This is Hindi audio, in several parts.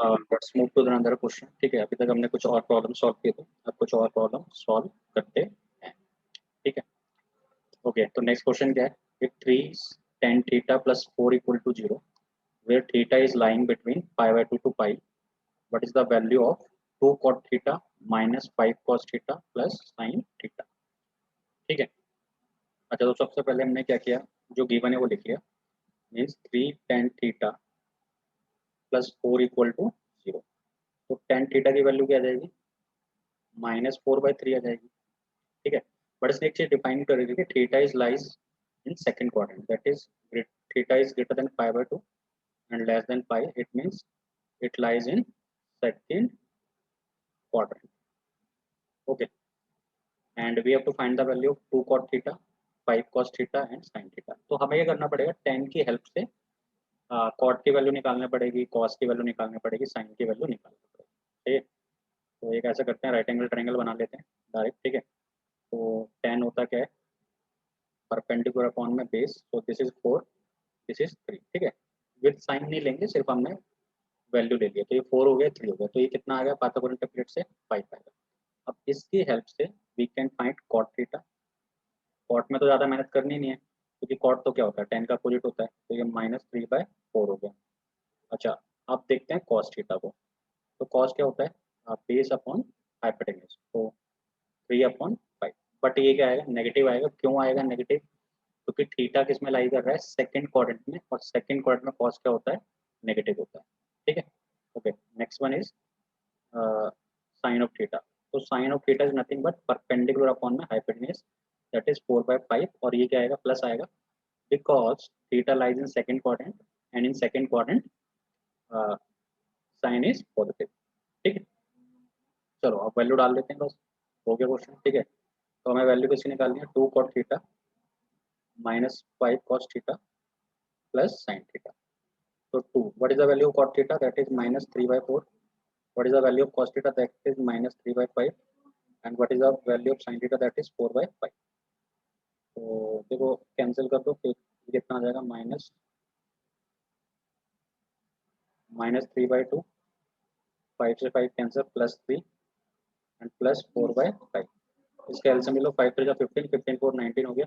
Let's move to the another question. ठीक है, अभी तक हमने कुछ और प्रॉब्लम सॉल्व किए थे, अब कुछ और प्रॉब्लम सॉल्व करते हैं। ठीक है, ओके। तो नेक्स्ट क्वेश्चन क्या है? If 3 tan theta plus 4 equal to 0 where theta is lying between pi by 2 to pi, what is the value of 2 cot theta minus 5 cos theta plus sin theta? ठीक है, अच्छा तो सबसे पहले हमने क्या किया, जो गिवन है वो लिख लिया। Means 3 tan theta plus 4 equal to 0। तो tan थीटा की वैल्यू क्या आ जाएगी? -4/3 आ जाएगी। ठीक है, बट इसने एक चीज डिफाइन कर रही थी कि theta is lies in second quadrant, that is theta is greater than pi by 2 and less than pi, it means it lies in second quadrant. Okay, and we have to find the value of 2 cot theta, 5 cos theta and sin theta. तो हमें ये करना पड़ेगा, tan की हेल्प से cot की वैल्यू निकालनी पड़ेगी, cos की वैल्यू निकालनी पड़ेगी, sin की वैल्यू निकालनी पड़ेगी। ठीक है, तो एक ऐसा करते हैं, राइट एंगल ट्रायंगल बना लेते हैं डायरेक्ट। ठीक है, तो tan होता क्या है? परपेंडिकुलर अपॉन में बेस, तो दिस इज 4, दिस इज 3। ठीक है, विद साइन नहीं लेंगे, सिर्फ हमने वैल्यू ले लिया। तो ये 4 हो गया, 3 हो गया, तो ये कितना आ गया? पाइथागोरस टेक्निक से 5 आएगा। अब इसकी हेल्प से we can find cot theta. Cot में तो ज़्यादा मेहनत करनी नहीं है, क्योंकि कॉट तो क्या होता है? tan का अपोजिट होता है, तो ये -3/4 हो गया। अच्छा, अब देखते हैं कॉस थीटा को। तो कॉस क्या होता है? बेस अपॉन हाइपोटेन्यूज, तो 3/5। बट ये क्या आएगा? नेगेटिव आएगा। क्यों आएगा नेगेटिव? क्योंकि थीटा किस में लाई कर रहा है? सेकंड क्वाड्रेंट में, और सेकंड क्वाड्रेंट में कॉस क्या होता है? नेगेटिव होता है। ठीक है, okay. Next one is sine of theta. तो sine of theta is nothing but perpendicular upon में हाइपोटेन्यूज, दैट इज 4/5। और ये क्या आएगा? प्लस आएगा, because theta lies in second quadrant and in second quadrant sine is positive. ठीक है, चलो अब वैल्यू डाल देते हैं, बस हो गया क्वेश्चन। ठीक है, तो हमें वैल्यू किसकी निकालनी है? 2 cot theta -5 cos theta plus sin theta. तो 2, what is the value of cot theta? That is -3/4. What is the value of cos theta? That is -3/5. And what is the value of sin theta? That is 4/5. तो देखो कैंसिल कर दो, फिर कितना आ जाएगा? -3/2, 5 से 5 कैंसिल, +3 एंड प्लस 4/5। इसका एलसीएम लो, 5 3 15, 15 4 19 हो गया,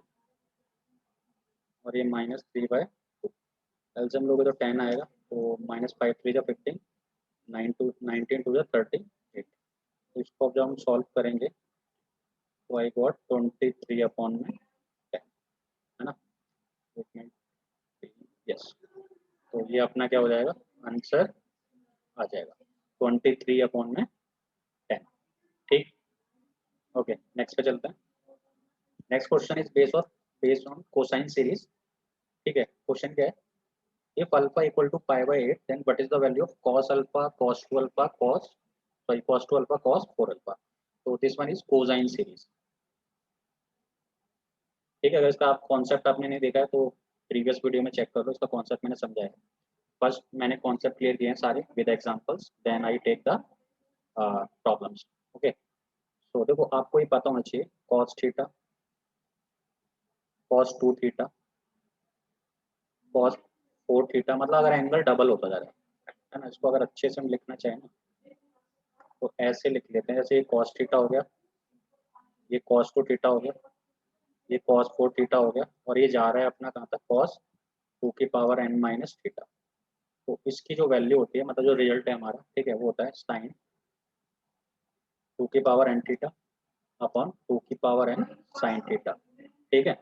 और ये -3/2। एलसीएम लोगे तो 10 आएगा, तो -5 3 15, 9 2 19 2 38। तो इसको अब जब हम सॉल्व करेंगे तो आई गॉट 23/10, है ना? यस, तो ये अपना क्या हो जाएगा? आंसर आ जाएगा 23/10। ठीक, ओके। नेक्स्ट पे चलते हैं। Next question is based on cosine series. ठीक है, क्वेश्चन क्या है? If alpha equal to π/8 then what is the value of cos alpha, cos 2 alpha, cos 2 alpha, cos 4 alpha? तो this one is cosine series. ठीक है, अगर इसका आप कॉन्सेप्ट आपने नहीं देखा है तो प्रीवियस वीडियो में चेक कर लो, इसका कॉन्सेप्ट मैंने समझाया है। फर्स्ट मैंने कॉन्सेप्ट क्लियर किए हैं सारे with examples, then I take the problems. Okay, so देखो आपको ये पता होना चाहिए cos theta, cos 2 theta, cos 4 theta, मतलब अगर एंगल डबल होता जा रहा है ना, इसको अगर अच्छे से हम लिखना चाहें ना तो ऐसे लिख लेते हैं, जैसे ये cos थीटा हो गया, ये cos 2 थीटा हो गया, ये cos 4 थीटा हो गया, और ये जा रहा है अपना कहाँ तक? cos 2 की पावर n माइनस थीटा। तो इसकी जो वैल्यू होती है, मतलब जो रिजल्ट है हमारा, ठीक है, वो होता है साइन 2 की पावर n थीटा अपॉन 2 की पावर n साइन थीटा। ठीक है,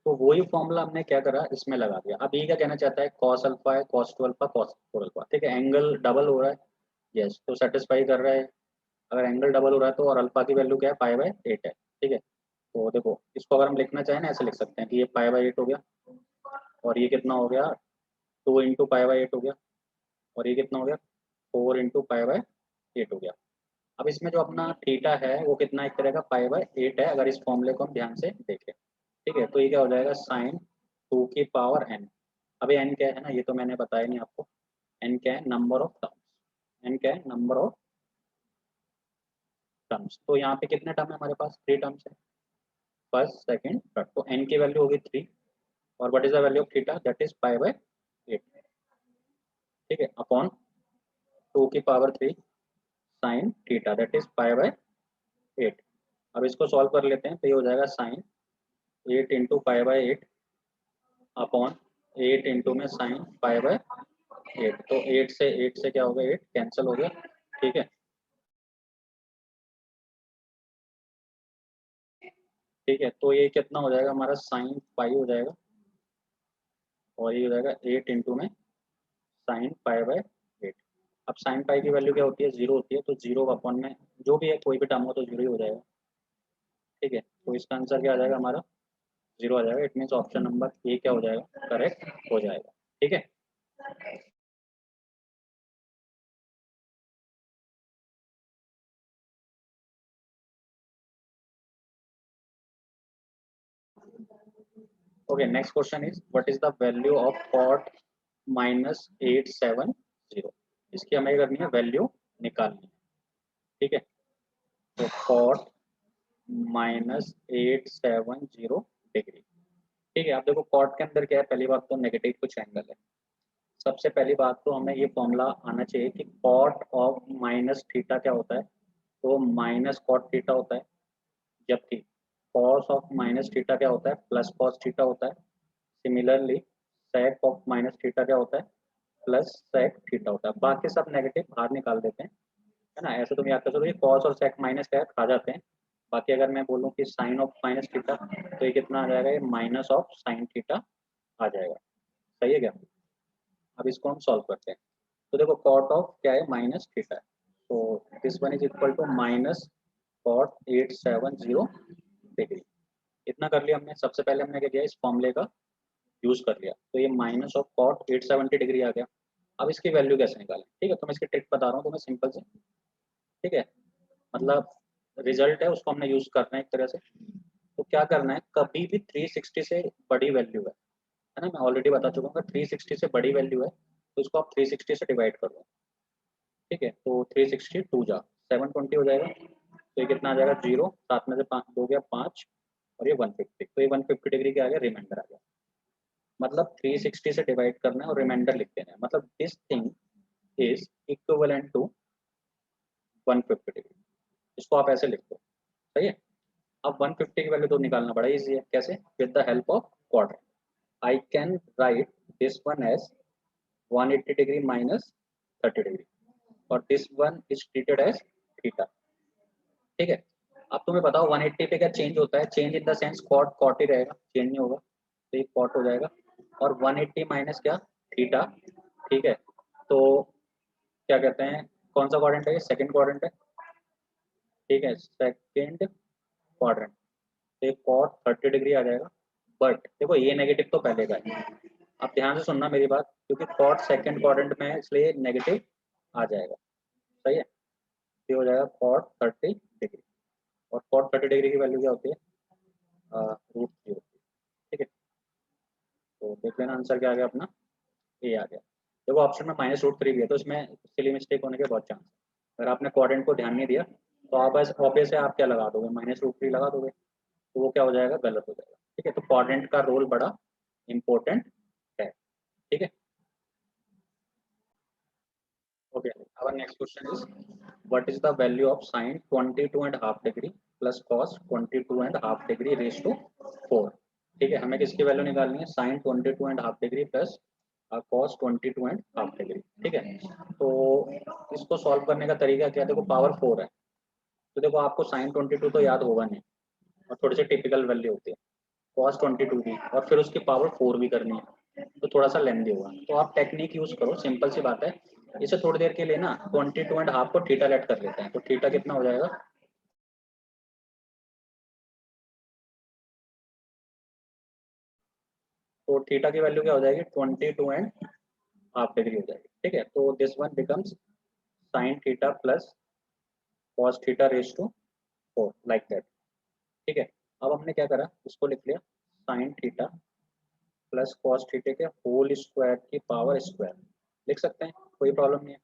तो वही फॉर्मूला हमने क्या करा, इसमें लगा दिया। अब ये क्या कहना चाहता है? cos अल्फा है, cos 2 अल्फा, cos 4 अल्फा। ठीक है, एंगल डबल हो रहा है, यस, तो सेटिस्फाई कर रहा है। अगर एंगल डबल हो रहा है तो, और अल्फा की वैल्यू क्या है? π/8 है। ठीक है, तो देखो इसको अगर हम लिखना चाहें ना, ऐसे लिख सकते हैं कि ये π/8 हो गया, और ये कितना हो गया? 2 इंटू π/8 हो गया, और ये कितना हो गया? 4 इंटू π/8 हो गया। अब इसमें जो अपना थीटा है वो कितना एक तरह का π/8 है, अगर इस फॉर्मूले को हम ध्यान से देखें। ठीक है, तो ये क्या हो जाएगा? साइन 2 की पावर n। अभी n क्या है ना, ये तो मैंने बताया नहीं आपको। n क्या है? Number of terms. n क्या है? Number of terms. तो यहाँ पे कितने टर्म है हमारे पास? 3 टर्म्स है, फर्स्ट सेकंड थर्ड। तो n की वैल्यू होगी 3, और what is the value of theta, that is pi by 8, ठीक है, अपॉन 2 की power 3 sine theta, that is pi by 8। अब इसको सॉल्व कर लेते हैं, तो ये हो जाएगा sine 8 into pi by 8 upon 8 into में साइन पाई बाय 8, तो 8 से क्या हो गया, 8 कैंसिल हो गया, ठीक है, ठीक है। तो ये कितना हो जाएगा हमारा, साइन पाई हो जाएगा, और ये हो जाएगा 8 इंटू में साइन पाई बाय 8। अब साइन पाई की वैल्यू क्या होती है, 0 होती है, तो 0 अपॉन में जो भी है कोई भी टर्म हो तो 0 ही हो जाएगा, ठीक है। तो इसका आंसर क्या आ जाएगा हमारा, 0 आ जाएगा। It means option number A क्या हो जाएगा, करेक्ट हो जाएगा, ठीक है। Okay, next question is what is the value of cot -870। इसकी हमें करनी है वैल्यू निकालनी है, ठीक है। तो कॉट -870 ठीक है। आप देखो कॉट के अंदर क्या है, पहली बात तो नेगेटिव कुछ एंगल है। सबसे पहली बात तो हमें ये फॉर्मूला आना चाहिए कि कॉट ऑफ माइनस थीटा क्या होता है, तो माइनस कॉट थीटा होता है, जबकि कॉस ऑफ माइनस थीटा क्या होता है, प्लस कॉस थीटा होता है। Similarly sake of minus theta क्या होता है, प्लस सेक थीटा होता है। बाकी सब नेगेटिव बाहर निकाल देते हैं, है ना। ऐसे तुम याद कर चलो, ये कॉस और सेक माइनस क्या खा जाते हैं। बाकी अगर मैं बोलूँ कि साइन ऑफ माइनस थीटा, तो ये कितना आ जाएगा, ये माइनस ऑफ साइन थीटा आ जाएगा, सही है क्या। अब इसको हम सॉल्व करते हैं। तो देखो कॉट ऑफ क्या है, माइनस थीटा है, तो this one is equal to minus cot 870 degree. इतना कर लिया हमने। सबसे पहले हमने क्या किया, इस फॉर्मूले का यूज कर लिया, तो ये माइनस ऑफ कॉट 870 डिग्री आ गया। अब इसकी वैल्यू कैसे निकालें, ठीक है। तो मैं इसकी ट्रिक बता रहा हूँ तुम्हें सिंपल से, ठीक है। मतलब रिजल्ट है उसको हमने यूज करना है एक तरह से। तो क्या करना है, कभी भी 360 से बड़ी वैल्यू है ना, मैं ऑलरेडी बता चुका हूँ, 360 से बड़ी वैल्यू है तो इसको आप 360 से डिवाइड कर दो, ठीक है। तो 360 टू जा 720 हो जाएगा, तो ये कितना आ जाएगा, 0, 7 में से 5 हो गया 5, और ये 150, तो ये 150 डिग्री के आ गया, रिमाइंडर आ गया। मतलब 360 से डिवाइड करना है और रिमाइंडर लिख देना है, मतलब this thing is equivalent to 150 degree. इसको आप ऐसे लिख दो, सही है। अब 150 की वैल्यू तो निकालना बड़ा इजी है, कैसे, with the help of quadrant. I can write this one as 180 degree minus 30 degree, और this one is treated as theta, ठीक है। अब तुम्हें बताओ 180 पे क्या चेंज होता है, change in the sense cot cot ही रहेगा, चेंज नहीं होगा, तो ये कॉट हो जाएगा। और 180 माइनस क्या, थीटा, ठीक है। तो क्या कहते हैं, कौन सा क्वाड्रेंट है, ये सेकंड क्वाड्रेंट है, ठीक है, सेकंड क्वाड्रेंट। तो ये कॉट 30 डिग्री आ जाएगा। बट देखो ये नेगेटिव तो पहले का है, आप ध्यान से सुनना मेरी बात, क्योंकि कॉट सेकंड क्वाड्रेंट में है इसलिए नेगेटिव आ जाएगा, सही है। ये हो जाएगा कॉट 30 डिग्री, और कॉट 30 डिग्री की वैल्यू क्या होती है, √3 होती है, ठीक है। तो देख लेना आंसर क्या आ गया अपना, ए आ गया। देखो ऑप्शन में -√3 भी है, तो इसमें सिली मिस्टेक होने के बहुत चांस। अगर आपने क्वाड्रेंट को ध्यान नहीं दिया तो आप बस ऑब्वियस है, आप क्या लगा दोगे, -√3 लगा दोगे, तो वो क्या हो जाएगा, गलत हो जाएगा, ठीक है। तो क्वाड्रेंट का रोल बड़ा इंपॉर्टेंट है, ठीक है। Okay, our next question is what is the value of sin 22.5 degree plus cos 22.5 degree raised to 4। ठीक है, हमें किसकी वैल्यू निकालनी है, sin 22.5 degree plus cos 22.5 degree, ठीक है। तो इसको सॉल्व करने का तरीका क्या है, देखो पावर 4 है, तो देखो आपको sin 22 तो याद होगा नहीं, और थोड़ी सी टिपिकल वैल्यू होती है, cos 22 भी, और फिर उसकी पावर 4 भी करनी है, तो थोड़ा सा लेंदी होगा। तो आप टेक्निक यूज करो, सिंपल सी बात है। इसे थोड़ी देर के लिए ना 22.5 को थीटा लेट कर लेते हैं, तो थीटा कितना हो जाएगा, तो थीटा की वैल्यू क्या हो जाएगी, 22.5 डिग्री हो जाएगी, ठीक है। तो this one becomes sine theta plus cos theta raise to 4 like that, ठीक है। अब हमने क्या करा, इसको लिख लिया sine theta plus cos theta के होल स्क्वायर की पावर स्क्वायर, लिख सकते हैं, कोई प्रॉब्लम नहीं है।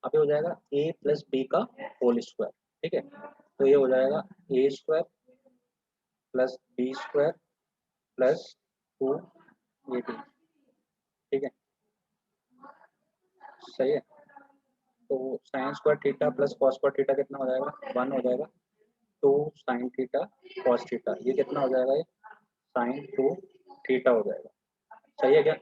अब ये हो जाएगा a प्लस बी का होल स्क्वायर, ठीक है। तो ये हो जाएगा a² प्लस बी² प्लस 2 ये भी, ठीक है, सही है। तो sign square theta plus cos square theta कितना हो जाएगा, 1 हो जाएगा। 2 साइन थीटा कॉस थीटा, ये कितना हो जाएगा, ये साइन 2 थीटा हो जाएगा। सही है क्या?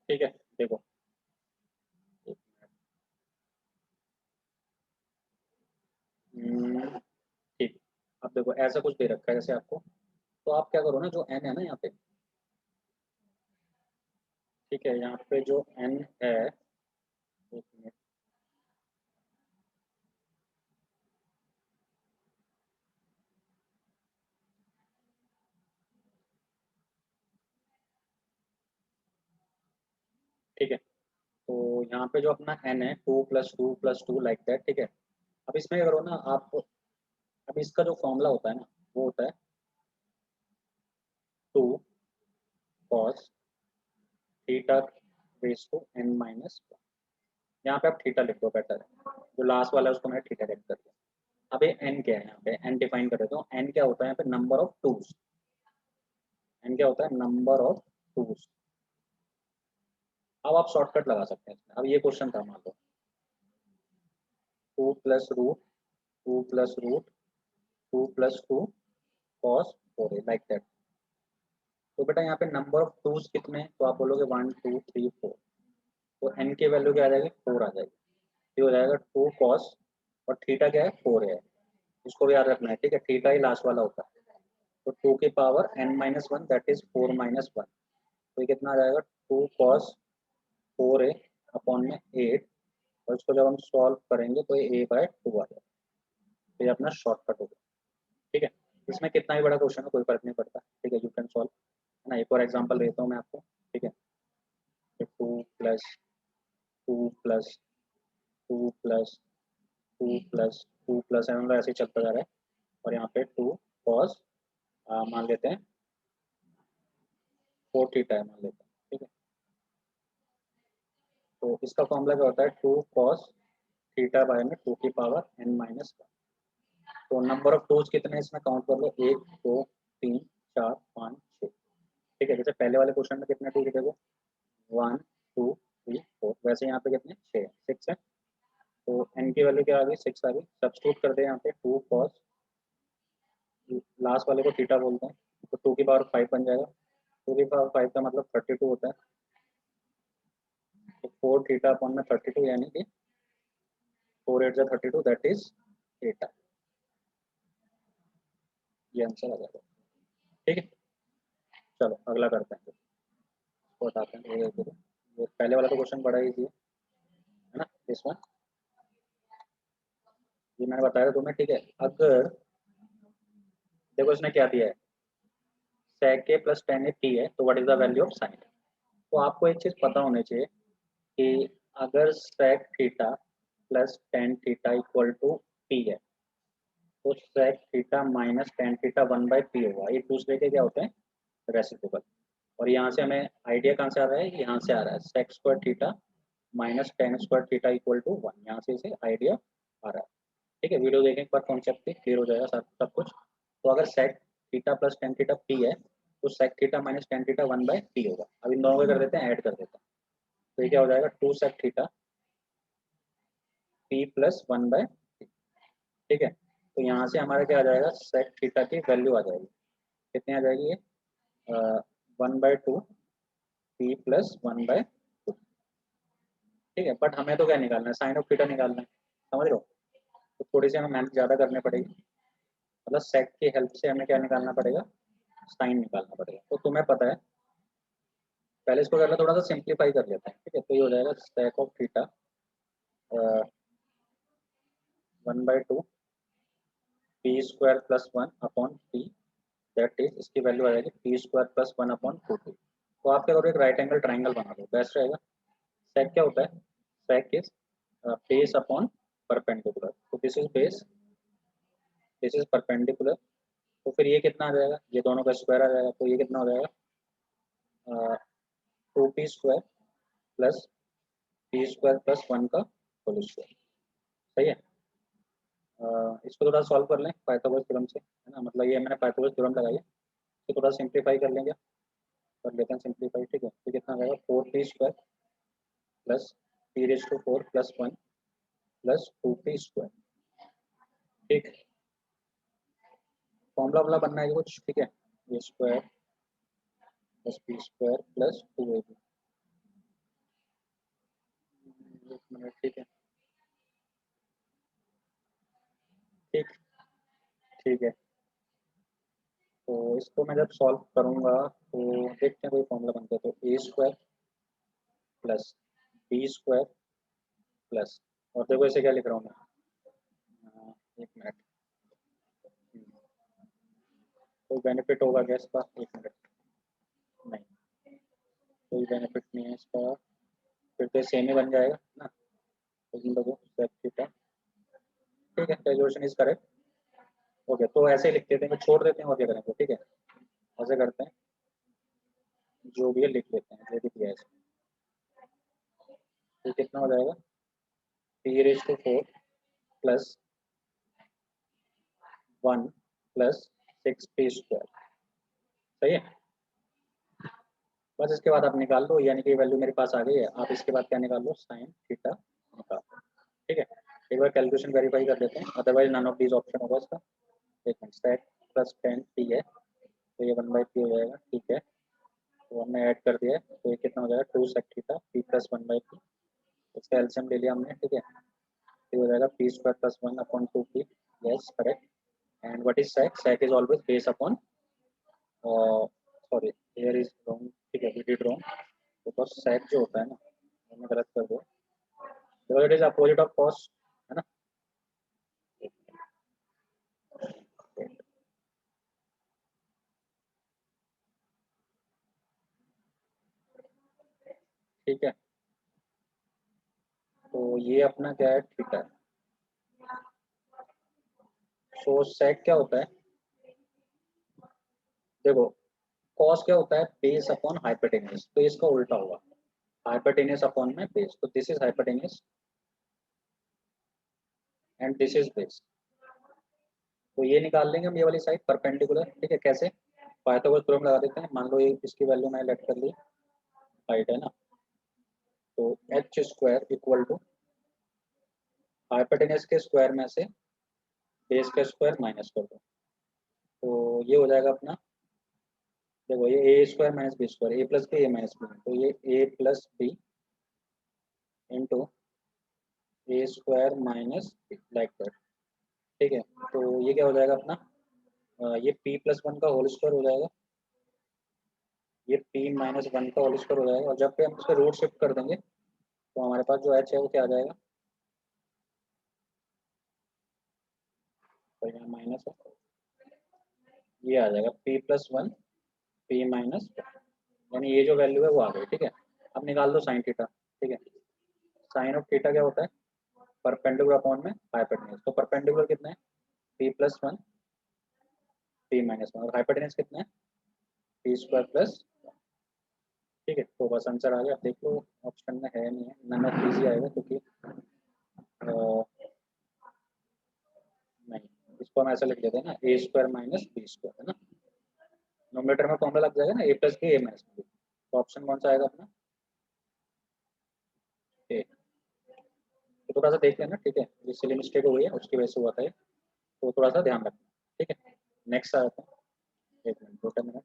ठीक है, देखो, हम्म, ठीक। अब देखो ऐसा कुछ दे रखा है जैसे आपको, तो आप क्या करो ना, जो एन है ना यहाँ पे, ठीक है, यहाँ पे जो एन है, एक मिनट, ठीक है, तो यहाँ पे जो अपना एन है, 2 + 2 + 2 लाइक दैट, ठीक है। अब इसमें क्या करो ना आप, अब इसका जो फॉर्मूला होता है ना, वो होता है 2 cos theta raise to n-1। यहाँ पे आप थीटा लिख दो, बेटर है, जो लास्ट वाला है उसको मैंने थीटा लिख कर दिया। अब ये n क्या है, यहाँ पे n डिफाइन कर देता हूँ। n क्या होता है यहाँ पे, नंबर ऑफ टूज। n क्या होता है, नंबर ऑफ टूज। अब आप शॉर्टकट लगा सकते हैं इसमें। अब ये क्वेश्चन था, मान लो 2 + √2 + √2 cos 4a लाइक दैट। तो बेटा यहाँ पे नंबर ऑफ टूज कितने हैं, तो आप बोलोगे 1 2 3 4। तो n की वैल्यू क्या आ जाएगी, 4 आ जाएगी। ये हो जाएगा 2 cos, और थीटा क्या है, 4 है। इसको भी याद रखना है, ठीक है, थीटा ही लास्ट वाला होता है। तो 2 की पावर n-1 दैट इज 4-1। तो ये कितना आ जाएगा, 2 cos 4a अपॉन में 8। और इसको जब हम सॉल्व करेंगे तो ये a/2 आ जाएगा। तो ये अपना शॉर्टकट होगा, ठीक है। इसमें कितना ही बड़ा क्वेश्चन है, कोई फर्क नहीं पड़ता, ठीक है, यू कैन सॉल्व, है ना। एक और एग्जांपल देता हूँ मैं आपको, ठीक है। तो 2 + 2 + 2 + 2 + मतलब ऐसे ही चलता जा रहा है। और यहाँ पे 2 cos, मान लेते हैं 4 थीटा है, मान लेते हैं, ठीक है। तो इसका फॉर्मूला क्या होता है, 2 cos थीटा बाय में 2 की पावर n-1। तो नंबर ऑफ टूज कितने हैं इसमें, काउंट कर लो, 1 2 3 4 5 6। ठीक है, जैसे पहले वाले क्वेश्चन में कितने टू लिखे, 1 2 3 4, वैसे यहाँ पे कितने, 6 है। तो n की वैल्यू क्या आ गई, 6 आ गई। सब्स्टिट्यूट कर दे यहाँ पे, 2 cos, लास्ट वाले को थीटा बोलते हैं, तो 2 की पावर 5 बन जाएगा। 2 की पावर 5 का मतलब 32 होता है। तो 4 थीटा अपॉन में 32, यानी कि 4 8 जा 32, दैट इज थीटा। ये आंसर आ जाएगा, ठीक है। चलो अगला करते हैं, इसको हटाते हैं धीरे धीरे। ये पहले वाला तो क्वेश्चन बड़ा ही है ना, दिस वन, ये मैंने बताया था तुम्हें, ठीक है। अगर देखो इसने क्या दिया है, sec a + tan a t है, तो what is the value of sin। तो आपको एक चीज पता होनी चाहिए कि अगर sec theta plus tan theta equal to p है, तो sec theta minus tan theta 1/p होगा। एक दूसरे के क्या होते हैं, रेसिप्रोकल। और यहाँ से हमें आइडिया कहाँ से आ रहा है, यहाँ से आ रहा है, sec square theta minus tan square theta equal to 1, यहाँ से इसे आइडिया आ रहा है। ठीक है, वीडियो देखने के बाद कॉन्सेप्ट क्लियर हो जाएगा सब कुछ। तो अगर sec theta plus tan theta p है, तो sec theta minus tan theta 1/p होगा। अब इन दोनों को कर देते हैं, ऐड कर देते हैं। तो ये क्या हो जाएगा, 2 sec थीटा p + 1/p। ठीक है, तो यहाँ से हमारा क्या आ जाएगा, sec थीटा की वैल्यू आ जाएगी, कितनी आ जाएगी ये, 1/2 p + 1/2। ठीक है, बट हमें तो क्या निकालना है, साइन ऑफ थीटा निकालना है, समझ रहे हो। तो थोड़ी सी हमें मेहनत ज़्यादा करनी पड़ेगी, मतलब सेक की हेल्प से हमें क्या निकालना पड़ेगा, साइन निकालना पड़ेगा। तो तुम्हें पता है पहले इसको करना थोड़ा सा सिंप्लीफाई कर लेते हैं, ठीक है। तो ये हो जाएगा sec of theta 1/2 P square plus 1 upon P, that is इसकी वैल्यू आ जाएगी P square plus 1 upon 2 P. तो आप क्या करो, एक राइट एंगल ट्राइंगल बना दो, बेस्ट रहेगा। sec क्या होता है? sec is base upon perpendicular, तो this is base, this is perpendicular. तो फिर ये कितना आ जाएगा, ये दोनों का स्क्वायर आ जाएगा, तो ये कितना हो जाएगा 2p² प्लस p² प्लस 1 का होल स्क्वायर। सही है। इसको थोड़ा सॉल्व कर लें पाइथागोरस थ्योरम से, है ना, मतलब ये मैंने पाइथागोरस थ्योरम लगाई है, इसको थोड़ा सिंप्लीफाई कर लेंगे, कर लेते हैं सिंप्लीफाई, ठीक है। तो कितना आ जाएगा 4p² plus p⁴ plus 1 plus 2p², ठीक। फॉर्मूला वाला बनना है कुछ, ठीक है। ए square plus p² plus 2ab, एक मिनट, ठीक है, ठीक, ठीक है। तो इसको मैं जब सॉल्व करूंगा तो देखते हैं कोई फॉर्मूला बनता है, तो a² प्लस b² प्लस, और देखो इसे क्या लिख रहा हूँ मैं, एक मिनट, कोई बेनिफिट होगा क्या इसका, एक मिनट, नहीं, कोई बेनिफिट नहीं है इसका, फिर तो सेम ही बन जाएगा ना। तो इन लोगों sec थीटा, ठीक है, कैलकुलेशन इज करेक्ट। ओके, तो ऐसे ही लिख देते हैं, छोड़ देते हैं और क्या करेंगे, ठीक है। ऐसे करते हैं, जो भी है लिख लेते हैं, जो भी दिया है इसमें। तो कितना हो जाएगा p⁴ प्लस 1 प्लस 6p², सही है। बस इसके बाद आप निकाल लो, यानी कि वैल्यू मेरे पास आ गई है, आप इसके बाद क्या निकाल लो, साइन थीटा निकाल लो, ठीक है। एक बार कैलकुलेशन वेरीफाई कर लेते हैं, otherwise none of these option होगा इसका। एक मिनट, sec प्लस 10p है, तो ये 1/p हो जाएगा, ठीक है। तो हमने ऐड कर दिया है, तो ये कितना हो जाएगा 2 sec theta p plus 1/p, इसका एलसीएम ले लिया हमने, ठीक है। तो हो जाएगा p² plus 1 upon 2p, yes correct. And what is sec? sec is always base upon, sorry here is wrong, ठीक है, we did wrong, because sec जो होता है ना, मैंने गलत कर दिया, because it is opposite of cos, है ना। ठीक है, तो ये अपना क्या है, थीटा है। सो sec क्या होता है, देखो cos क्या होता है, बेस अपॉन हाइपोटेन्यूज, तो इसका उल्टा होगा, हाइपोटेन्यूज अपॉन में बेस, तो this is hypotenuse and this is base. तो ये निकाल लेंगे हम, ये वाली साइड परपेंडिकुलर, ठीक है। कैसे, पाइथागोरस थ्योरम लगा देते हैं, मान लो ये इसकी वैल्यू मैंने लेट कर ली, हाइट है ना, तो h² इक्वल टू हाइपोटेन्यूज के स्क्वायर में से बेस का स्क्वायर माइनस कर दो, तो ये हो जाएगा अपना, देखो ये a² minus b², a plus B, a minus B, तो ये a plus B into a² minus B, like that, ठीक है। तो ये क्या हो जाएगा अपना, ये p प्लस 1 का होल स्क्वायर हो जाएगा, ये p माइनस 1 का होल स्क्वायर हो जाएगा, और जब पे हम इसको रूट शिफ्ट कर देंगे तो हमारे पास जो h है वो क्या आ जाएगा, तो यहाँ माइनस है, ये आ जाएगा p प्लस 1 p माइनस, यानी ये जो वैल्यू है वो आ गई, ठीक है। अब निकाल दो साइन थीटा, ठीक है। साइन ऑफ थीटा क्या होता है, परपेंडिकुलर अपॉन में हाइपोटेन्यूज, तो परपेंडिकुलर कितना है p प्लस 1 p माइनस 1, और हाइपोटेन्यूज कितना है p² प्लस, ठीक है। तो बस आंसर आ गया, आप देख लो ऑप्शन में है नहीं है, नन ऑफ इजी आएगा, क्योंकि नहीं, इसको हम ऐसा लिख देते हैं ना, a² माइनस b², है ना, नोमेटर में फॉर्मूला लग जाएगा ना, a plus B a minus B, तो ऑप्शन कौन सा आएगा अपना, ए। तो थोड़ा सा देख लेना, ठीक है, ये सिली मिस्टेक हो गई है उसकी वजह से हुआ था ये, तो थोड़ा सा ध्यान रखना, ठीक है। नेक्स्ट आ जाता है, एक मिनट, 2 मिनट।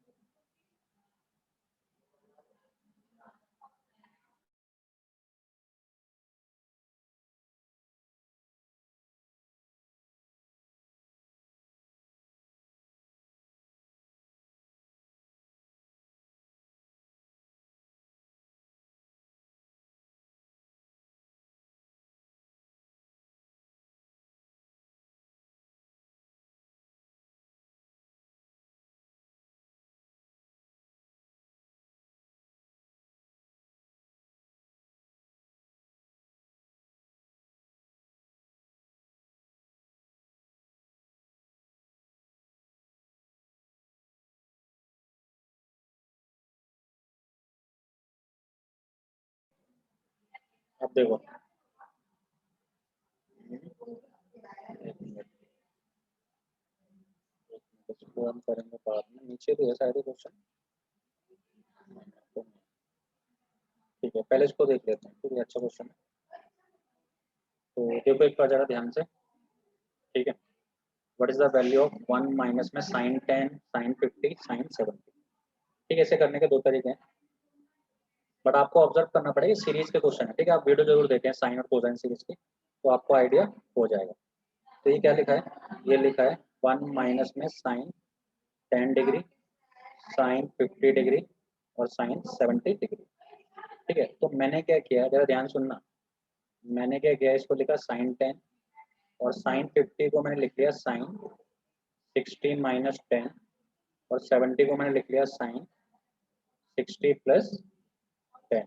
अब देखो, इसको हम करेंगे बाद में, नीचे भी है शायद क्वेश्चन। ठीक है, पहले इसको देख लेते हैं, ठीक है, अच्छा क्वेश्चन है। तो देखो एक बार जरा ध्यान से, ठीक है। What is the value of 1 minus में साइन 10, साइन 50, साइन 70? ठीक है, ऐसे करने के दो तरीके हैं, बट आपको ऑब्जर्व करना पड़ेगा, सीरीज के क्वेश्चन है, ठीक है। आप वीडियो जरूर देखें साइन और कोसाइन सीरीज की, तो आपको आइडिया हो जाएगा। तो ये क्या लिखा है, ये लिखा है 1 माइनस में साइन 10 डिग्री, साइन 50 डिग्री और साइन 70 डिग्री। ठीक है, तो मैंने क्या किया, जरा ध्यान सुनना। मैंने क्या किया, इसको लिखा साइन 10 और साइन 50 को मैंने लिख लिया साइन 60 माइनस 10 और 70 को मैंने लिख लिया साइन 60 प्लस 10।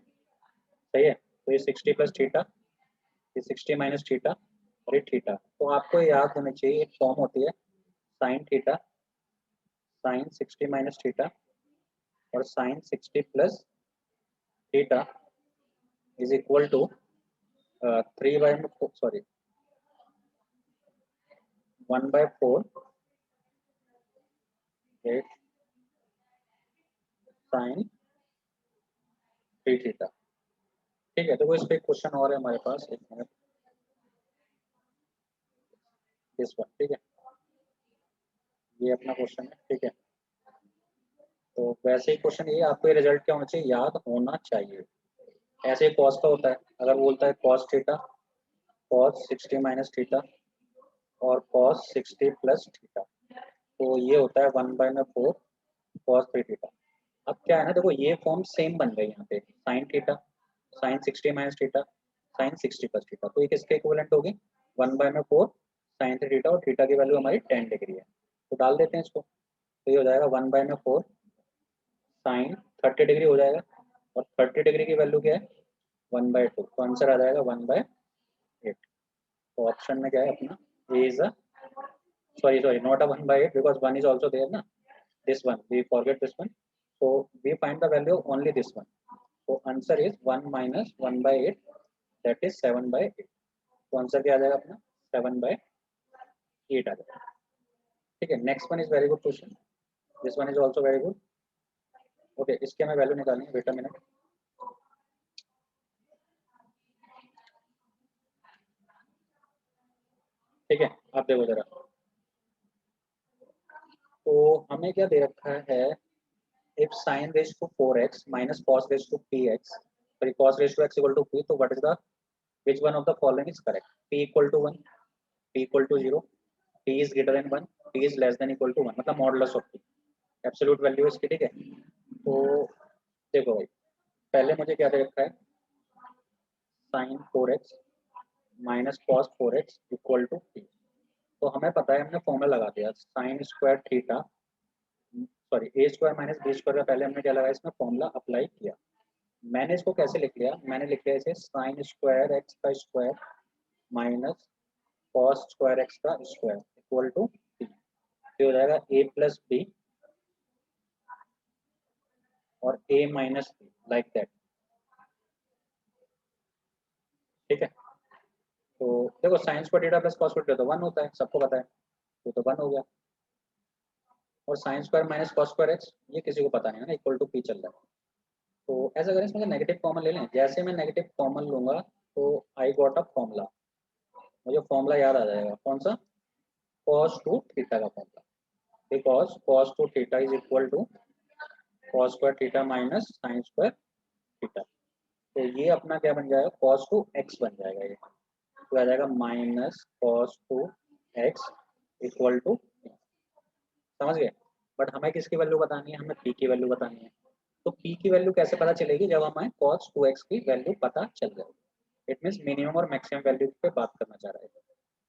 सही है, तो ये 60 प्लस थीटा, ये 60 माइनस थीटा और ये थीटा। तो आपको याद होना चाहिए, एक फॉर्म होती है sine theta, sine 60 minus theta और sine 60 plus theta is equal to 3 by, sorry 1/4 sine 3 theta. ठीक है, तो वो इस पे क्वेश्चन और है हमारे पास, एक मिनट, इस पर, ठीक है, ये अपना क्वेश्चन है, ठीक है। तो वैसे ही क्वेश्चन ये, आपको ये रिजल्ट क्या होना चाहिए, याद होना चाहिए। ऐसे कॉस का होता है, अगर बोलता है cos theta, cos 60 minus theta और कॉस 60 प्लस थीटा, तो ये होता है 1/4 कॉस 3 थीटा। अब क्या है ना, देखो ये फॉर्म सेम बन गई यहाँ पे, sine theta, sine 60 minus theta, sine 60 plus theta, तो ये किसके इक्विवेलेंट होगी, 1/4 साइन 3 थीटा, और थीटा की वैल्यू हमारी 10 डिग्री है, तो डाल देते हैं इसको, तो ये हो जाएगा 1/4 साइन 30 डिग्री हो जाएगा, और 30 डिग्री की वैल्यू क्या है, 1/2, तो आंसर आ जाएगा 1/8। तो ऑप्शन में क्या है अपना, A is a, sorry not a 1/8 because 1 is also there na, this one we forget this one, so we find the value of only this one, so answer is 1 minus 1/8, that is 7/8। तो आंसर क्या आ जाएगा अपना, 7/8 आ जाएगा। ठीक है, next one is very good question, this one is also very good. Okay, इसके हमें वैल्यू निकालनी है, वेट अ मिनट। ठीक है, आप देखो जरा, तो हमें क्या दे रखा है, if sin raised to 4x minus cos raised to px, sorry cos raised to x equal to p, तो what is the, which one of the following is correct, p equal to 1, p equal to 0, p is greater than 1, p is less than equal to 1, मतलब modulus of p, absolute value इसकी। ठीक है, तो देखो भाई, पहले मुझे क्या दे रखा है, sin 4x minus cos 4x equal to p, तो हमें पता है, हमने फॉर्मूला लगा दिया sine square theta, sorry A square minus B square का पहले हमने क्या लगाया, इसमें फॉर्मूला अप्लाई किया। मैंने इसको कैसे लिख लिया, मैंने लिख लिया इसे साइन स्क्वायर एक्स का square minus cos square x का स्क्वायर इक्वल टू बी, तो हो जाएगा ए प्लस बी और ए माइनस बी, लाइक दैट। ठीक है, तो देखो sign square theta plus cos square theta तो 1 होता है, सबको पता है, ये तो 1 हो गया, और sine square minus cos square x ये किसी को पता नहीं है ना, इक्वल टू पी चल रहा है। तो ऐसा करें, इसमें नेगेटिव कॉमन ले लें, जैसे मैं नेगेटिव कॉमन लूंगा तो आई गॉट अ फॉर्मूला, मुझे फॉर्मूला याद आ जाएगा, कौन सा, cos टू थीटा का formula, because cos two theta is equal to cos square theta minus sine square theta, तो ये अपना क्या बन जाएगा, cos टू x बन जाएगा, ये तो आ जाएगा माइनस cos टू x इक्वल टू, समझ गए। बट हमें किसकी वैल्यू बतानी है, हमें p की वैल्यू बतानी है, तो p की वैल्यू कैसे पता चलेगी, जब हमें cos 2x की वैल्यू पता चल जाएगी, इट मीन्स मिनिमम और मैक्सिमम वैल्यू पे बात करना चाह रहा है।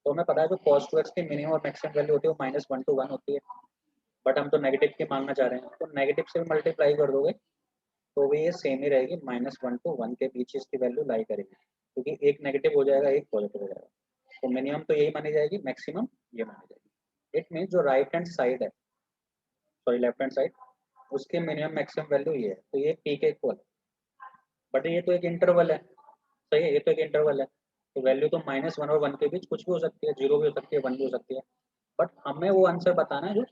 तो हमें पता है जो cos 2x की मिनिमम और मैक्सिमम वैल्यू होती है वो -1 to 1 होती है, बट हम तो नेगेटिव की मांगना चाह रहे हैं, तो नेगेटिव से भी मल्टीप्लाई कर दोगे तो भी ये सेम ही रहेगी, -1 to 1 के बीच इसकी वैल्यू लाई करेगी, क्योंकि एक नेगेटिव हो जाएगा एक पॉजिटिव हो जाएगा, तो मिनिमम तो यही मानी जाएगी, मैक्सिमम ये मानी जाएगी। इट मीन्स जो राइट हैंड साइड है, सॉरी लेफ्ट हैंड साइड, उसके मिनिमम मैक्सिमम वैल्यू ये है, तो ये पी के इक्वल, बट ये तो एक इंटरवल है, सही है, ये तो एक इंटरवल है, तो वैल्यू तो -1 और 1 के बीच कुछ भी हो सकती है, 0 भी हो सकती है, 1 भी हो सकती है, बट हमें वो आंसर बताना है जो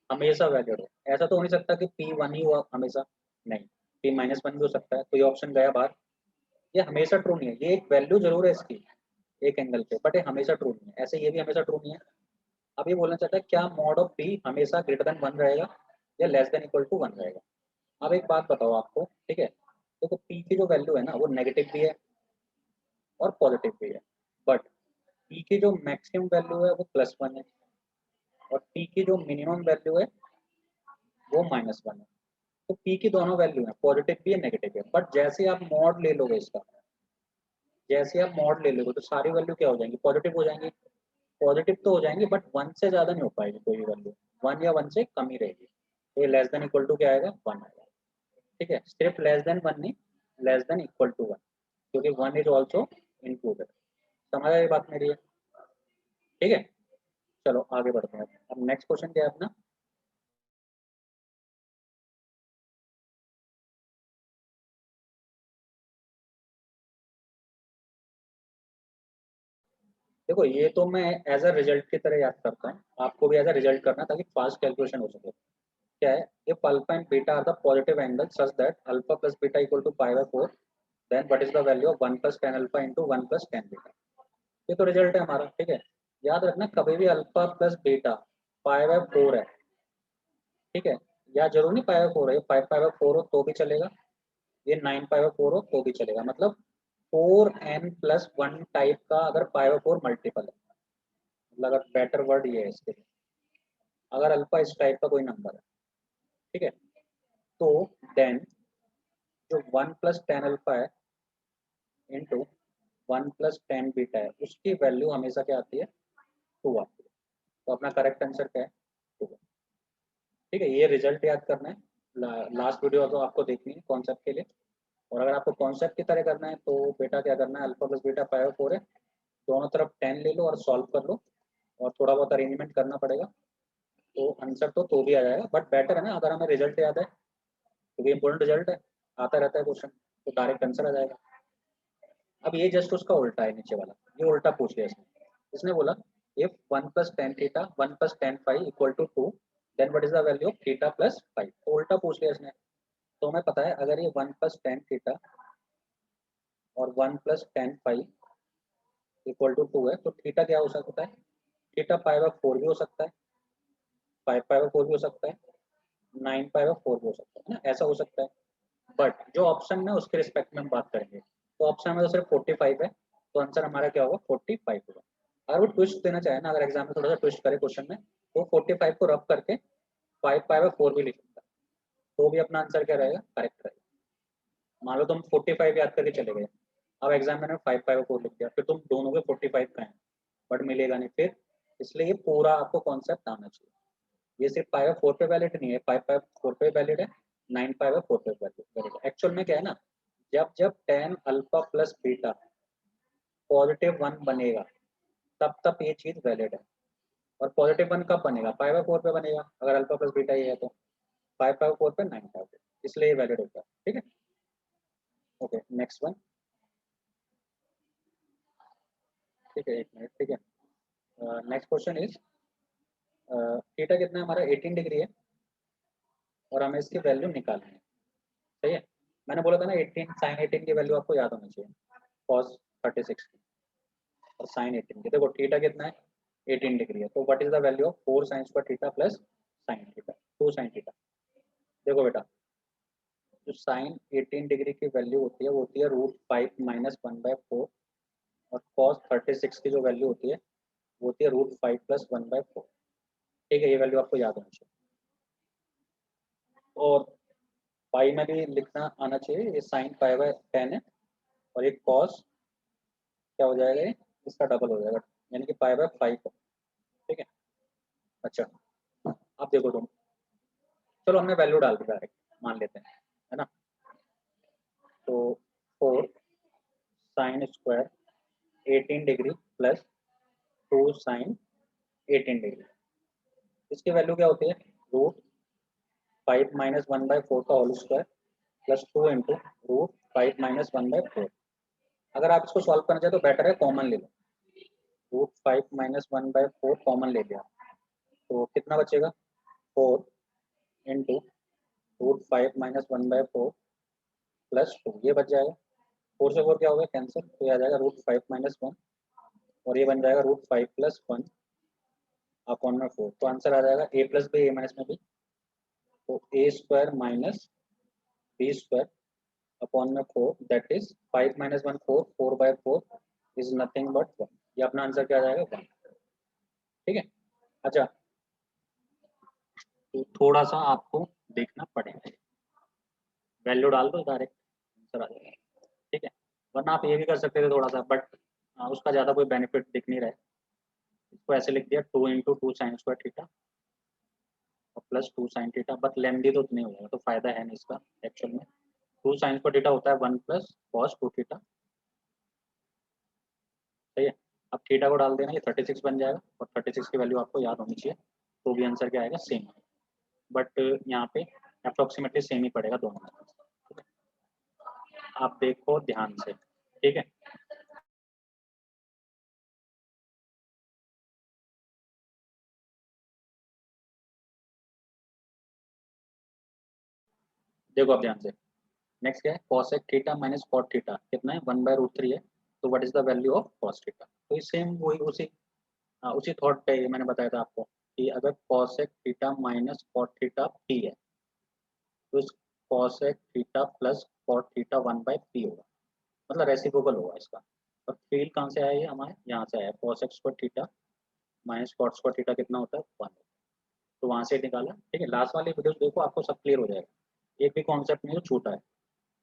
हमेशा वैलिड हो। ऐसा तो हो नहीं सकता कि P1 ही हुआ हमेशा, नहीं, P-1 भी हो सकता है, तो ये ऑप्शन गया बाहर। ये हमेशा ट्रू नहीं है, ये एक वैल्यू जरूर है इसकी एक एंगल पे, बट ये हमेशा ट्रू नहीं है, ऐसे ये भी हमेशा ट्रू नहीं है। अब ये बोलना चाहता है क्या मॉड ऑफ P हमेशा ग्रेटर देन 1 रहेगा या लेस देन इक्वल टू 1 रहेगा। अब एक बात बताओ आपको, ठीक है, देखो P की जो वैल्यू है ना वो नेगेटिव भी है और पॉजिटिव भी है, बट P की जो मैक्सिमम वैल्यू है वो +1 है और P की जो मिनिमम वैल्यू है वो -1 है। तो P की दोनों वैल्यू है, पॉजिटिव भी है नेगेटिव भी है, बट जैसे आप मॉड ले लोगे इसका, जैसे आप मॉड ले लोगे तो सारी वैल्यू क्या हो जाएंगी, पॉजिटिव हो जाएंगी। पॉजिटिव तो हो जाएंगी बट 1 से ज़्यादा नहीं हो पाएगी कोई भी वैल्यू, 1 या 1 से कम ही रहेगी, तो ये लेस देन इक्वल टू क्या आएगा, 1 आएगा। ठीक है, सिर्फ लेस देन 1 नहीं, लेस देन इक्वल टू 1, क्योंकि 1 इज ऑल्सो इंक्लूडेड। समझ आई बात मेरी है? ठीक है, चलो आगे बढ़ते हैं। अब नेक्स्ट क्वेश्चन क्या है अपना, देखो ये तो मैं एज अ रिजल्ट की तरह याद करता हूँ, आपको भी एज अ रिजल्ट करना ताकि फास्ट कैलकुलेशन हो सके। क्या है, if alpha and beta are the positive angles such that alpha plus beta equal to pi by 4, then what is the value of 1 plus tan alpha into 1 plus tan beta। ये तो रिजल्ट है हमारा, ठीक है। याद रखना कभी भी alpha plus beta pi by 4 है, ठीक है, या जरूर नहीं पाई बाय 4 है, 5 पाई बाय 4 हो तो भी चलेगा, ये 9 पाई बाय 4 हो तो भी चलेगा, मतलब 4n+1 टाइप का अगर पाई बाय 4 मल्टीपल है, मतलब अगर बेटर वर्ड ये है इसके लिए, अगर अल्फा इस टाइप का कोई नंबर है, ठीक है, तो देन जो 1 प्लस टेन अल्फा है इंटू 1 प्लस टेन बीटा है उसकी वैल्यू हमेशा क्या आती है, 2 आती है। तो अपना करेक्ट आंसर क्या है, 2। ठीक है, ये रिजल्ट याद करना है, लास्ट वीडियो तो आपको देखनी है कॉन्सेप्ट के लिए, और अगर आपको कॉन्सेप्ट की तरह करना है तो बेटा क्या करना है, alpha plus beta pi by 4 है, दोनों तरफ 10 ले लो और सॉल्व कर लो, और थोड़ा बहुत अरेंजमेंट करना पड़ेगा, तो आंसर तो भी आ जाएगा, बट बेटर है ना अगर हमें रिजल्ट याद है, क्योंकि इंपॉर्टेंट रिजल्ट है, आता रहता है क्वेश्चन, तो डायरेक्ट आंसर आ जाएगा। अब ये जस्ट उसका उल्टा है नीचे वाला, ये उल्टा पूछ लिया इसने। इसने बोला if 1 plus tan theta 1 plus tan five equal to 2, then what is the value of theta plus five. तो उल्टा पूछ लिया इसने। तो हमें पता है अगर ये 1 प्लस टेन थीटा और 1 plus tan five equal to 2 है, तो थीटा क्या हो सकता है, थीटा पाई बाय 4 भी हो सकता है, 5 पाई बाय 4 भी हो सकता है, 9 पाई बाय 4 भी हो सकता है ना, ऐसा हो सकता है। बट जो ऑप्शन में उसके रिस्पेक्ट में हम बात करेंगे, तो ऑप्शन में तो सिर्फ 45 है, तो आंसर हमारा क्या होगा, 45 होगा। अगर वो ट्विस्ट देना चाहे ना, अगर एग्जाम में थोड़ा सा ट्विस्ट करे क्वेश्चन में, तो 45 को रब करके 5 पाई बाय 4 भी लिख सकता है, तो भी अपना आंसर क्या रहेगा, करेक्ट रहेगा। मान लो तुम 45 याद करके चले गए, अब एग्जाम में 5 पाई बाय 4 लिख दिया, फिर तुम दोनों के 45 का है, बट मिलेगा नहीं फिर, इसलिए ये पूरा आपको कॉन्सेप्ट आना चाहिए। ये सिर्फ पाई बाय 4 पे वैलिड नहीं है, 5 पाई बाय 4 पे वैलिड है, 9 पाई बाय 4 पे वैलिड है। एक्चुअल में क्या है ना, जब जब tan alpha plus beta positive 1 बनेगा, तब तब ये चीज वैलिड है। और पॉजिटिव 1 कब बनेगा, 5 बाय 4 पे बनेगा, अगर अल्फा प्लस बीटा ये है तो 5 पाई बाय 4 पे 9 पाई, इसलिए ये वैलिड होता है। ठीक है, ओके नेक्स्ट वन। ठीक है, एक मिनट, ठीक है, नेक्स्ट क्वेश्चन इज थीटा कितना है हमारा, 18 डिग्री है, और हमें इसकी वैल्यू निकालनी है। सही है, मैंने बोला था ना 18 साइन 18 की वैल्यू आपको याद होनी चाहिए, कॉस 36 की और साइन 18 की। देखो थीटा कितना है, 18 डिग्री है, तो what is the value of 4 sine square theta plus sine theta, 2 sine theta. देखो बेटा, जो साइन 18 डिग्री की वैल्यू होती है वो होती है √5 - 1/4, और कॉस 36 की जो वैल्यू होती है वो होती है √5 + 1/4। ठीक है, ये वैल्यू आपको याद होनी चाहिए, और पाई में भी लिखना आना चाहिए, ये साइन पाई/10 है, और ये कॉस क्या हो जाएगा, ये इसका डबल हो जाएगा, यानी कि पाई/5 है। ठीक है, अच्छा, अब देखो तुम, चलो हमने वैल्यू डाल दी डायरेक्ट, मान लेते हैं, है ना, तो 4 sine square 18 degree plus 2 sine 18 degree, इसकी वैल्यू क्या होती है, √5 - 1/4 का होल स्क्वायर प्लस 2 इंटू √5 - 1/4। अगर आप इसको सॉल्व करना चाहे तो बेटर है कॉमन ले लो, √5 माइनस 1/4 कॉमन ले लिया, तो कितना बचेगा 4 इंटू √5 माइनस 1/4 प्लस 2, ये बच जाएगा। 4 से 4 क्या हो गया कैंसिल, तो ये आ जाएगा √5 माइनस 1 और ये बन जाएगा √5 प्लस 1 अपॉन में 4, तो आंसर आ जाएगा a plus B, A minus में बी, तो a square minus B square upon में 4, that is 5 minus 1 4, 4/4 is nothing but 1, ये अपना आंसर क्या आ जाएगा 1। ठीक है, अच्छा तो थोड़ा सा आपको देखना पड़ेगा, वैल्यू डाल दो डायरेक्ट आंसर आ जाएगा। ठीक है, वरना आप ये भी कर सकते थे थोड़ा सा, बट उसका ज़्यादा कोई बेनिफिट दिख नहीं रहा है। इसको ऐसे लिख दिया 2 इंटू 2 साइन स्क्वायर थीटा और प्लस 2 साइन थीटा, बट लेंदी तो नहीं हो जाएगा, तो फायदा है नहीं इसका एक्चुअल में। 2 साइन स्क्वायर थीटा होता है 1 प्लस कॉस 2 थीटा, सही है। अब थीटा को डाल देना, ये 36 बन जाएगा और 36 की वैल्यू आपको याद होनी चाहिए, तो भी आंसर क्या आएगा सेम, बट यहाँ पे अप्रोक्सीमेटली सेम ही पड़ेगा दोनों में। आप देखो ध्यान से, ठीक है। देखो आप ध्यान से, नेक्स्ट क्या है cosec theta minus cot theta कितना है 1/√3 है, तो what is the value of cos theta, तो ये सेम वही उसी थॉट पे मैंने बताया था आपको कि अगर cosec theta minus cot theta p है, तो इस cosec theta plus cot theta 1/p होगा, मतलब रेसिप्रोकल होगा इसका। और फील्ड कहाँ से आया, ये हमारे यहाँ से आया, cosec square theta minus cot square theta कितना होता है 1, तो वहाँ से निकाला। ठीक है, लास्ट वाले वीडियो देखो आपको सब क्लियर हो जाएगा, एक भी कॉन्सेप्ट नहीं जो छूटा है,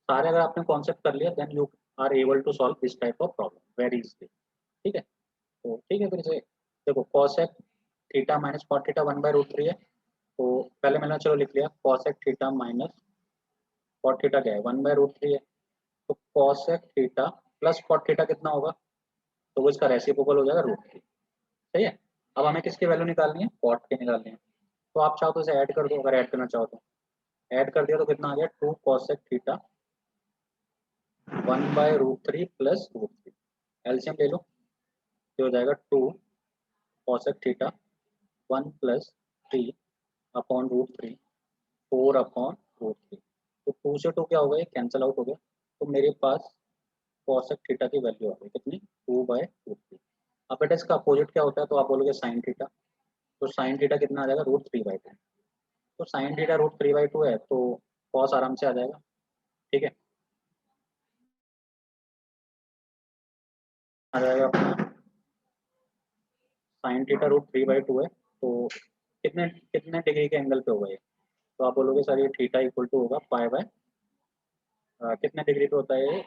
सारे अगर आपने कॉन्सेप्ट कर लिया then you are able to solve this type of problem very easily. ठीक है, तो ठीक है, फिर से देखो cosec theta minus cot theta 1/√3 है, तो पहले मैंने चलो लिख लिया cosec theta minus cot theta क्या है 1/√3 है, तो cosec theta plus cot theta कितना होगा, तो वो इसका रेसिप्रोकल हो जाएगा √3, सही है। अब हमें किसकी वैल्यू निकालनी है, cot की निकालनी है, तो आप चाहो तो इसे ऐड कर दो, अगर ऐड करना चाहो तो ऐड कर दिया, तो कितना आ गया 2 cosec थीटा 1/√3 प्लस √3, एलसीएम ले लो, तो हो जाएगा 2 cosec theta 1 plus 3 upon √3 4 upon √3, तो 2 से 2 क्या हो गया, कैंसिल आउट हो गया, तो मेरे पास cosec थीटा की वैल्यू आ गई कितनी 2/√3। अब बेटा इसका अपोजिट क्या होता है, तो आप बोलोगे साइन थीटा, तो साइन थीटा कितना आ जाएगा √3/2, तो साइन थीटा √3/2 है, तो कॉस आराम से आ जाएगा। ठीक है, आ जाएगा अपना साइन थीटा √3/2 है, तो कितने कितने डिग्री के एंगल पे होगा ये, तो आप बोलोगे सर ये थीटा इक्वल टू होगा पाई बाय कितने डिग्री पे होता है ये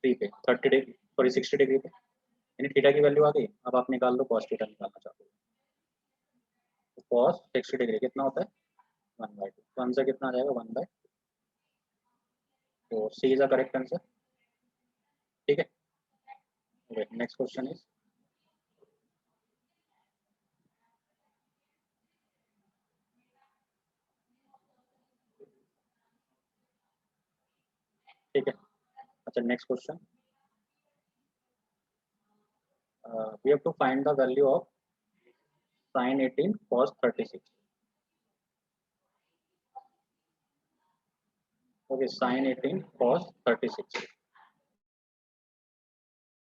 3 पे 30 डिग्री, सॉरी 60 डिग्री पे, यानी थीटा की वैल्यू आ गई। अब आप निकाल लो कॉस थीटा निकालना चाहते हो, तो कॉस 60 डिग्री कितना होता है 1/2, तो आंसर कितना आ जाएगा 1/2, तो C is the correct answer. ठीक है, नेक्स्ट क्वेश्चन इज ठीक है, अच्छा next question, we have to find the value of sin 18 cos 36। Okay, sin 18 cos 36,